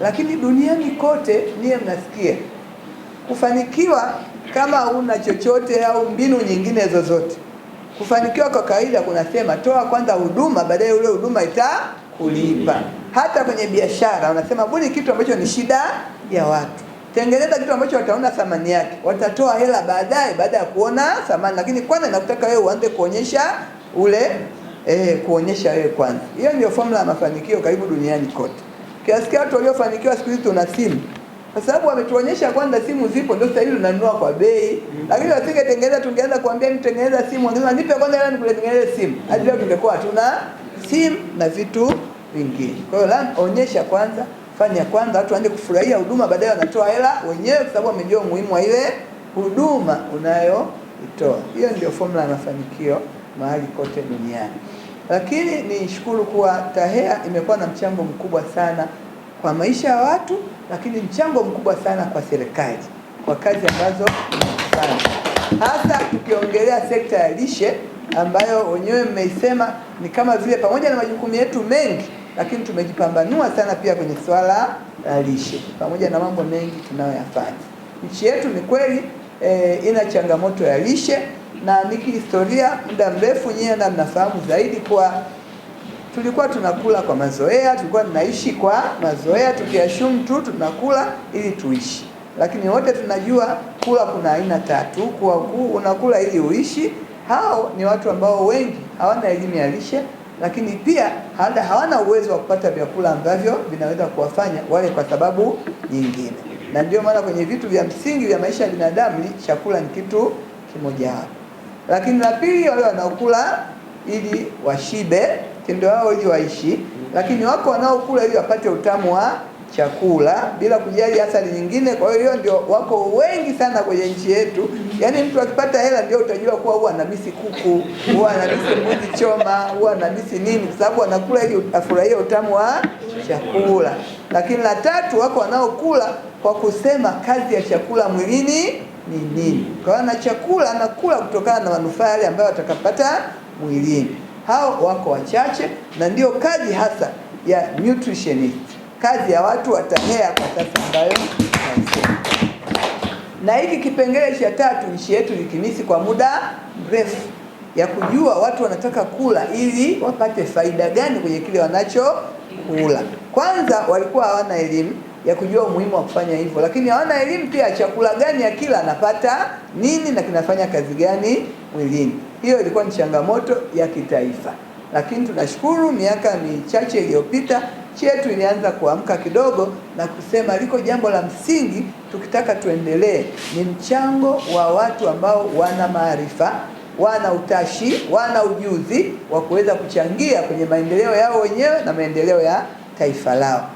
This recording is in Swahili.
Lakini duniani kote niye mnasikia kufanikiwa kama una chochote au mbinu nyingine zozote. Kufanikiwa kwa kawaida kunasema toa kwanza huduma, baadaye ule huduma itakulipa. Hata kwenye biashara wanasema buni kitu ambacho ni shida ya watu. Tengeneza kitu ambacho wataona thamani yake. Watatoa hela baadaye baada ya kuona thamani, lakini kwanza nakutaka wewe uanze kuonyesha kuonyesha wewe kwanza. Hiyo ndio formula ya mafanikio karibu duniani kote. Kiasikia watu waliofanikiwa siku hizi tuna simu. Kwa sababu wametuonyesha kwanza simu zipo, ndio sasa hivi tunanunua kwa bei. Lakini wasingetengeneza tungeanza kuambia nitengeneza simu, wangesema nipe kwanza hela nikutengenezee simu. Hadi leo tungekuwa hatuna simu na vitu vingine. Kwa hiyo onyesha kwanza, fanya kwanza, watu waanze kufurahia huduma, baadaye wanatoa hela wenyewe kwa sababu wamejua umuhimu wa ile huduma unayoitoa. Hiyo ndio formula ya mafanikio mahali kote duniani. Lakini nishukuru kuwa TAHEA imekuwa na mchango mkubwa sana kwa maisha ya watu, lakini mchango mkubwa sana kwa serikali kwa kazi ambazo tunafanya. Hasa tukiongelea sekta ya lishe ambayo wenyewe mmeisema ni kama vile pamoja na majukumu yetu mengi, lakini tumejipambanua sana pia kwenye swala la lishe pamoja na mambo mengi tunayoyafanya. Nchi yetu ni kweli ina changamoto ya lishe, na nikihistoria muda mrefu nyewe na mnafahamu zaidi kwa tulikuwa tunakula kwa mazoea, tulikuwa tunaishi kwa mazoea, tukiashumu tu tunakula ili tuishi. Lakini wote tunajua kula kuna aina tatu, unakula ili uishi. Hao ni watu ambao wengi hawana elimu ya lishe, lakini pia hawana uwezo wa kupata vyakula ambavyo vinaweza kuwafanya wale kwa sababu nyingine. Na ndio maana kwenye vitu vya msingi vya maisha ya binadamu chakula ni kitu kimoja hapo. Lakini la pili, wale wanaokula ili washibe, tendo wao ili waishi, lakini wako wanaokula ili wapate utamu wa chakula bila kujali athari nyingine. Kwa hiyo ndio wako wengi sana kwenye nchi yetu. Yaani mtu akipata hela ndio utajua kuwa huwa anamisi kuku, huwa anamisi mbuzi choma, huwa anamisi nini, kwa sababu anakula ili afurahie utamu wa chakula. Lakini la tatu, wako wanaokula kwa kusema kazi ya chakula mwilini ni nini. Kwa hiyo anakula kutokana na manufaa yale ambayo atakapata mwilini. Hao wako wachache, na ndio kazi hasa ya nutritionist, kazi ya watu wa TAHEA kwa sasa ambayo tunasema. Na hiki kipengele cha tatu nchi yetu ilikimisi kwa muda mrefu, ya kujua watu wanataka kula ili wapate faida gani kwenye kile wanachokula. Kwanza walikuwa hawana elimu ya kujua umuhimu wa kufanya hivyo, lakini hawana elimu pia chakula gani ya kila anapata nini na kinafanya kazi gani mwilini. Hiyo ilikuwa ni changamoto ya kitaifa, lakini tunashukuru miaka michache iliyopita nchi yetu ilianza kuamka kidogo na kusema liko jambo la msingi tukitaka tuendelee, ni mchango wa watu ambao wana maarifa, wana utashi, wana ujuzi wa kuweza kuchangia kwenye maendeleo yao wenyewe na maendeleo ya taifa lao.